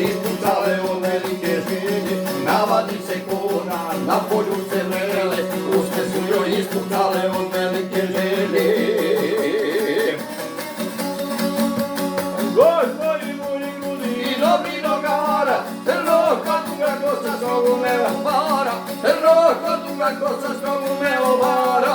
ispucale od velike želje, navadi se kona, na polju se vrele, uste su joj ispucale od velike želje. Gospodi moji ljudi i dobri nogara, roka duga kosa stogu me obara, roka duga kosa stogu me obara.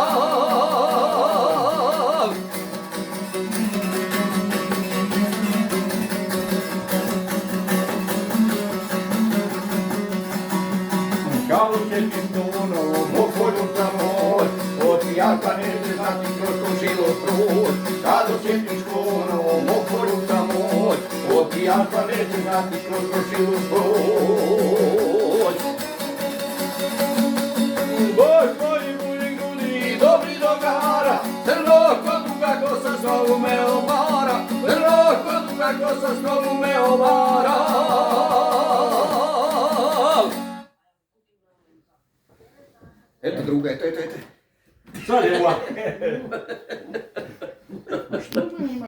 Kao četnim tonom, okolju samoj, od jaka neće znati kroz kožilo prut. Kao četnim škonom, okolju samoj, od jaka neće znati kroz kožilo prut. Gospodi moji ljudi i dobri dogara, roko duga kosa stogu me obara, roko duga kosa stogu me obara. Eto druga, eto. Sad je ovako.